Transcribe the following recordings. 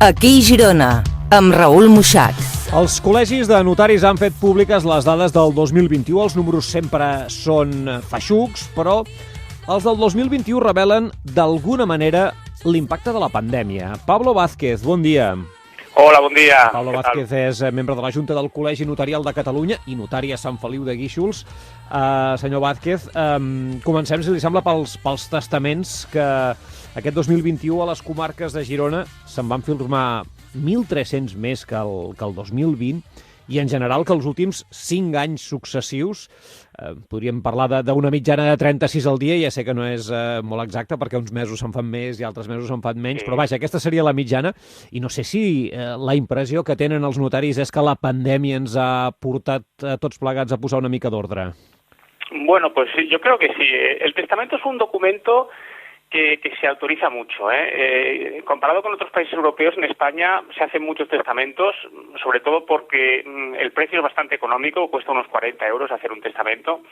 Aquí Girona, amb Raül Moixat. Els col·legis de notaris han fet públiques les dades del 2021. Els números sempre són feixucs, però els del 2021 revelen d'alguna manera l'impacte de la pandèmia. Pablo Vázquez, bon dia. Hola, bon dia. Pablo Vázquez és membre de la Junta del Col·legi Notarial de Catalunya i notari a Sant Feliu de Guíxols. Senyor Vázquez, comencem, si li sembla, pels testaments que aquest 2021 a les comarques de Girona se'n van firmar 1.300 més que el 2020 i en general que els últims 5 anys successius, podríem parlar d'una mitjana de 36 al dia, ja sé que no és molt exacte perquè uns mesos se'n fan més i altres mesos se'n fan menys, però vaja, aquesta seria la mitjana i no sé si la impressió que tenen els notaris és que la pandèmia ens ha portat tots plegats a posar una mica d'ordre. Bueno, pues yo creo que sí. El testamento es un documento que se autoriza mucho. Comparado con otros países europeos, en España se hacen muchos testamentos, sobre todo porque el precio es bastante económico, cuesta unos 40 euros hacer un testamento,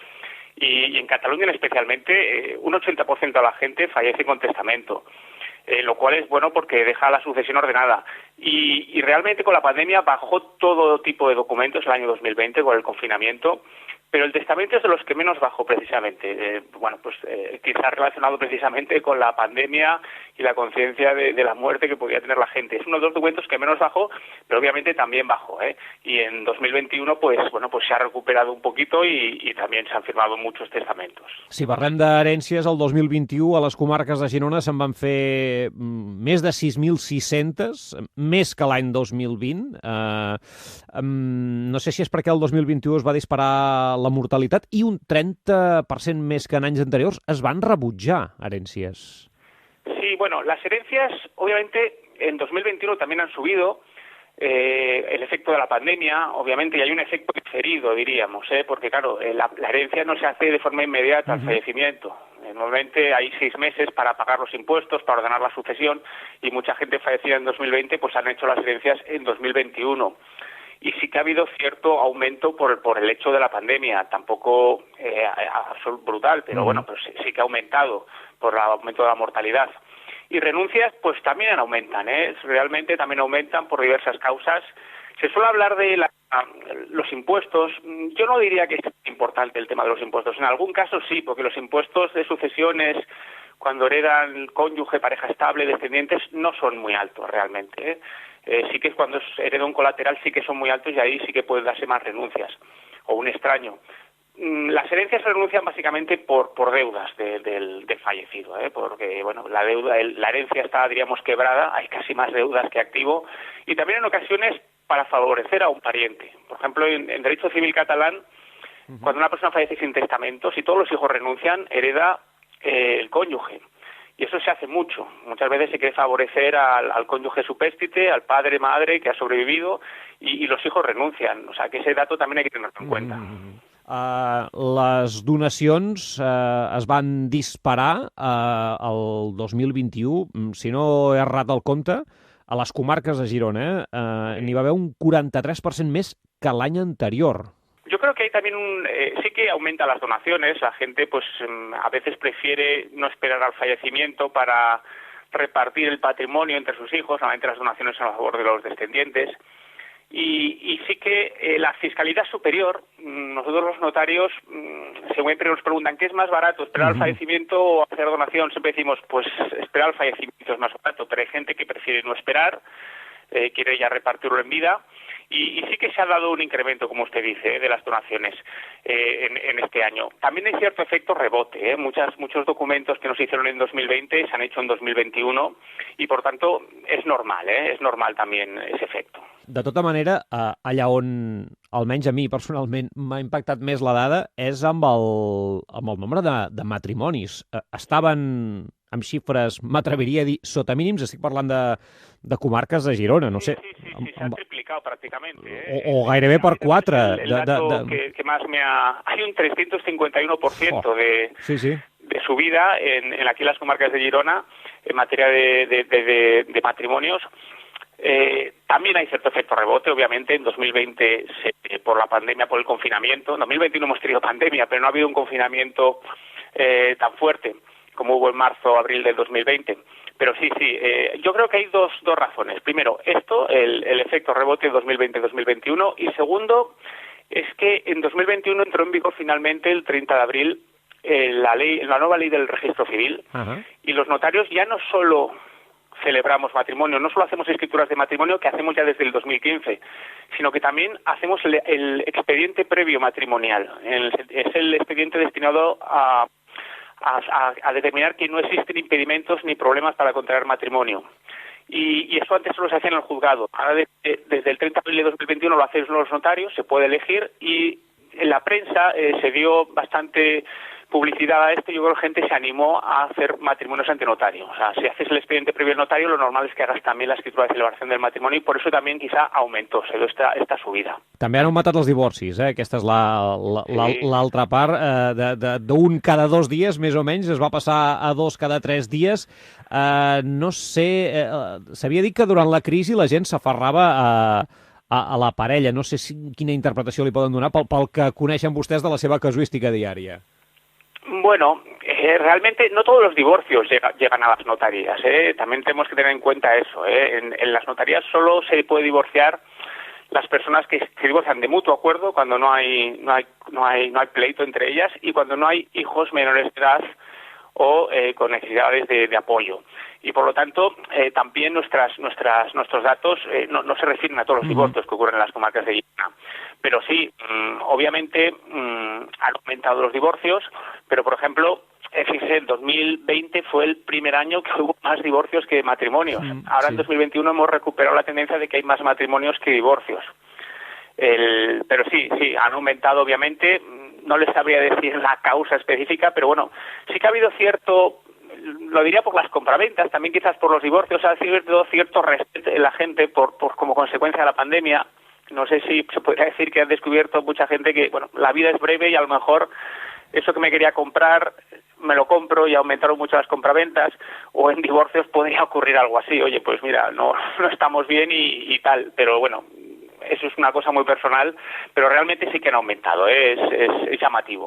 y en Cataluña especialmente un 80% de la gente fallece con testamento. Lo cual es bueno porque deja la sucesión ordenada. Y realmente con la pandemia bajó todo tipo de documentos el año 2020 con el confinamiento, pero el testamento es de los que menos bajó precisamente. Quizás relacionado precisamente con la pandemia y la conciencia de la muerte que podía tener la gente. Es uno de los documentos que menos bajó, pero obviamente también bajó. Y en 2021 pues se ha recuperado un poquito y también se han firmado muchos testamentos. Si parlem d'herències, el 2021 a les comarques de Girona se'n van fer més de 6.600, més que l'any 2020. No sé si és perquè el 2021 es va disparar la mortalitat i un 30% més que en anys anteriors es van rebutjar herències. Sí, bueno, las herencias obviamente en 2021 también han subido. El efecto de la pandemia, obviamente, y hay un efecto diferido, diríamos, porque claro, la herencia no se hace de forma inmediata al fallecimiento. Normalmente hay 6 meses para pagar los impuestos, para ordenar la sucesión, y mucha gente fallecida en 2020 pues han hecho las herencias en 2021. Y sí que ha habido cierto aumento por el hecho de la pandemia, tampoco brutal, pero bueno, pues sí que ha aumentado por el aumento de la mortalidad. Y renuncias pues también aumentan, realmente también aumentan por diversas causas. Se suele hablar de los impuestos. Yo no diría que es importante el tema de los impuestos. En algún caso sí, porque los impuestos de sucesiones, cuando heredan cónyuge, pareja estable, descendientes, no son muy altos realmente. Sí que es cuando hereda un colateral sí que son muy altos y ahí sí que pueden darse más renuncias. O un extraño. Las herencias se renuncian básicamente por deudas del fallecido, porque bueno, la herencia está, diríamos, quebrada, hay casi más deudas que activo, y también en ocasiones para favorecer a un pariente. Por ejemplo, en derecho civil catalán, cuando una persona fallece sin testamento, si todos los hijos renuncian, hereda el cónyuge. Y eso se hace mucho. Muchas veces se quiere favorecer al cónyuge supéstite, al padre, madre que ha sobrevivido, y los hijos renuncian. O sea, que ese dato también hay que tenerlo en cuenta. Les donacions es van disparar el 2021, si no he errat el compte, a les comarques de Girona. N'hi va haver un 43% més que l'any anterior. Yo creo que hay también sí que aumenta las donaciones. La gente pues a veces prefiere no esperar al fallecimiento para repartir el patrimonio entre sus hijos, normalmente las donaciones son a favor de los descendientes. Y sí que la fiscalidad superior, nosotros los notarios siempre nos preguntan ¿qué es más barato, esperar al fallecimiento o hacer donación? Siempre decimos, pues esperar al fallecimiento es más barato, pero hay gente que prefiere no esperar, quiere ya repartirlo en vida. Y sí que se ha dado un incremento, como usted dice, de las donaciones en este año. También hay cierto efecto rebote. Muchos documentos que no se hicieron en 2020 se han hecho en 2021 y, por tanto, es normal también ese efecto. De tota manera, allà on, almenys a mi personalment, m'ha impactat més la dada és amb el nombre de matrimonis. Estaven amb xifres, m'atreviria a dir, sota mínims, estic parlant de comarques de Girona, no sé. Sí, se ha triplicado prácticamente. O gairebé per 4. El dato que más me ha... Hay un 351% de subida aquí en las comarcas de Girona en materia de matrimonios. También hay cierto efecto rebote, obviamente. En 2020, por la pandemia, por el confinamiento. En 2021 hemos tenido pandemia, pero no ha habido un confinamiento tan fuerte como hubo en marzo o abril del 2020. Pero sí, yo creo que hay dos razones. Primero, el efecto rebote 2020-2021, y segundo, es que en 2021 entró en vigor finalmente el 30 de abril la nueva ley del registro civil. Ajá. Y los notarios ya no solo celebramos matrimonio, no solo hacemos escrituras de matrimonio, que hacemos ya desde el 2015, sino que también hacemos el expediente previo matrimonial. Es el expediente destinado a determinar que no existen impedimentos ni problemas para contraer matrimonio. Y eso antes solo se hacía en el juzgado. Ahora desde el 30 de abril de 2021 lo hacen los notarios, se puede elegir, y en la prensa se dio bastante publicidad a esto. Yo creo que gente se animó a hacer matrimonios ante notario. O sea, si haces el expediente previo al notario, lo normal es que hagas también la escritura de celebración del matrimonio, y por eso también quizá aumentó, se dio esta subida. També han augmentat els divorcis, Aquesta és l'altra part. D'un cada 2 dies, més o menys, es va passar a 2 cada 3 dies. No sé, s'havia dit que durant la crisi la gent s'aferrava a la parella. No sé quina interpretació li poden donar pel que coneixen vostès de la seva casuística diària. Bueno, realmente no todos los divorcios llegan a las notarías, También tenemos que tener en cuenta eso, En las notarías solo se puede divorciar las personas que divorcian de mutuo acuerdo, cuando no hay pleito entre ellas, y cuando no hay hijos menores de edad o con necesidades de apoyo. Y por lo tanto, también nuestros datos no se refieren a todos los divorcios que ocurren en las comarcas de Girona. Pero sí, obviamente han aumentado los divorcios, pero por ejemplo, fíjese, el 2020 fue el primer año que hubo más divorcios que matrimonios. Ahora en 2021 hemos recuperado la tendencia de que hay más matrimonios que divorcios. Pero sí, han aumentado obviamente. No les sabría decir la causa específica, pero bueno, sí que ha habido lo diría por las compraventas, también quizás por los divorcios, ha habido cierto respeto en la gente por como consecuencia de la pandemia. No sé si se podría decir que han descubierto mucha gente que, bueno, la vida es breve y a lo mejor eso que me quería comprar me lo compro, y aumentaron mucho las compraventas, o en divorcios podría ocurrir algo así. Oye, pues mira, no estamos bien y tal, pero bueno, eso es una cosa muy personal, però realment sí que han augmentat, és llamatiu.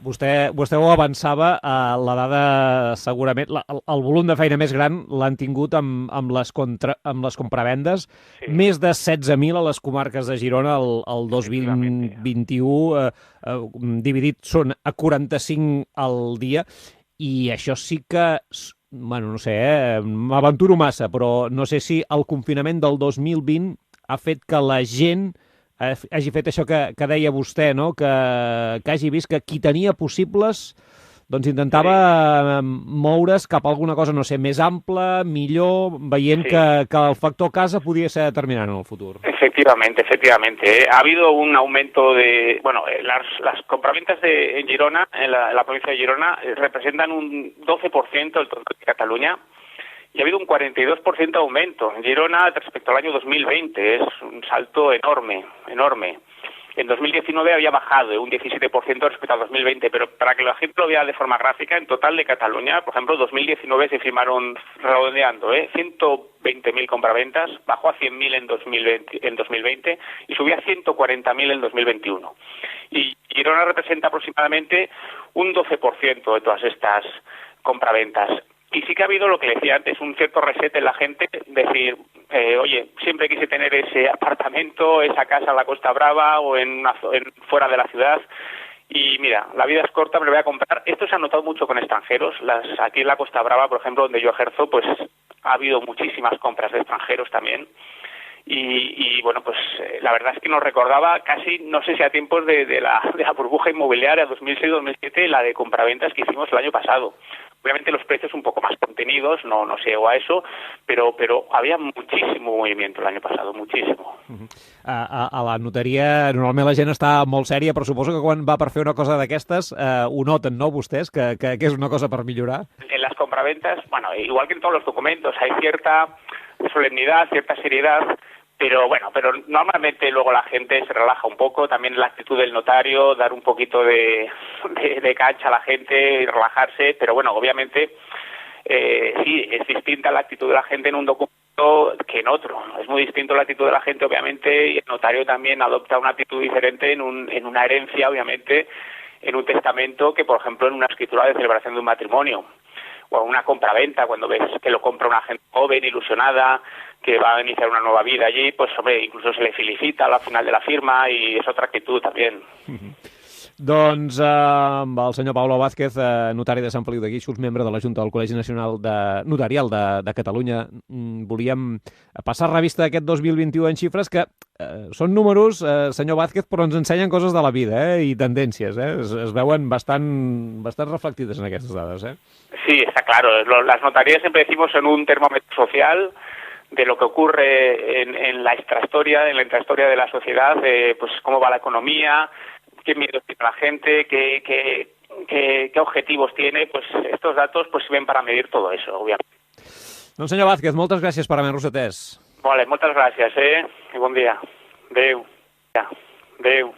Vostè ho avançava, la dada segurament, el volum de feina més gran l'han tingut amb les compravendes, sí. Més de 16.000 a les comarques de Girona el 2021, dividit són a 45 al dia, i això sí que, bueno, no sé, m'aventuro massa, però no sé si el confinament del 2020 ha fet que la gent hagi fet això que deia vostè, no? Que hagi vist que qui tenia possibles doncs intentava moure's cap a alguna cosa, no sé, més ampla, millor, veient que el factor casa podia ser determinant en el futur. Efectivamente. Ha habido un aumento de... Bueno, las compraventas en Girona, en la provincia de Girona, representan un 12% del total de Cataluña, y ha habido un 42% de aumento en Girona respecto al año 2020. Es un salto enorme. En 2019 había bajado un 17% respecto a 2020, pero para que la gente lo vea de forma gráfica, en total de Cataluña, por ejemplo, en 2019 se firmaron, redondeando, 120.000 compraventas, bajó a 100.000 en 2020 y subió a 140.000 en 2021. Y Girona representa aproximadamente un 12% de todas estas compraventas. Y sí que ha habido lo que decía antes, un cierto reset en la gente, decir, oye, siempre quise tener ese apartamento, esa casa en la Costa Brava o fuera de la ciudad, y mira, la vida es corta, me lo voy a comprar. Esto se ha notado mucho con extranjeros. Aquí en la Costa Brava, por ejemplo, donde yo ejerzo, pues ha habido muchísimas compras de extranjeros también. Y bueno, pues la verdad es que nos recordaba casi, no sé si a tiempos de la burbuja inmobiliaria 2006-2007, la de compraventas que hicimos el año pasado. Obviamente los precios un poco más contenidos, no se llegó a eso, pero había muchísimo movimiento el año pasado, muchísimo. A la notaria normalment la gent està molt sèria, però suposo que quan va per fer una cosa d'aquestes ho noten, no, vostès, que és una cosa per millorar? En las compraventas, bueno, igual que en todos los documentos, hay cierta solemnidad, cierta seriedad, pero normalmente luego la gente se relaja un poco, también la actitud del notario, dar un poquito de cancha a la gente y relajarse, pero bueno, obviamente sí, es distinta la actitud de la gente en un documento que en otro. Es muy distinto la actitud de la gente, obviamente, y el notario también adopta una actitud diferente en una herencia, obviamente, en un testamento que, por ejemplo, en una escritura de celebración de un matrimonio. o una compraventa, cuando ves que lo compra una gente joven, ilusionada, que va a iniciar una nueva vida allí, pues hombre, incluso se le felicita al final de la firma i és otra actitud també. Doncs amb el senyor Pablo Vázquez, notari de Sant Feliu de Guíxols, membre de la Junta del Col·legi Nacional Notarial de Catalunya, volíem passar revista d'aquest 2021 en xifres que són números, senyor Vázquez, però ens ensenyen coses de la vida i tendències. Es veuen bastant reflectides en aquestes dades. Sí, está claro. Las notarías, siempre decimos, son un termómetro social de lo que ocurre en la intrahistoria, de la sociedad, pues cómo va la economía, qué miedo tiene la gente, qué objetivos tiene. Pues estos datos pues sirven para medir todo eso, obviamente. Doncs senyor Vázquez, moltes gràcies per haver-nos atès. Vale, moltes gràcies, i bon dia. Adéu. Adéu.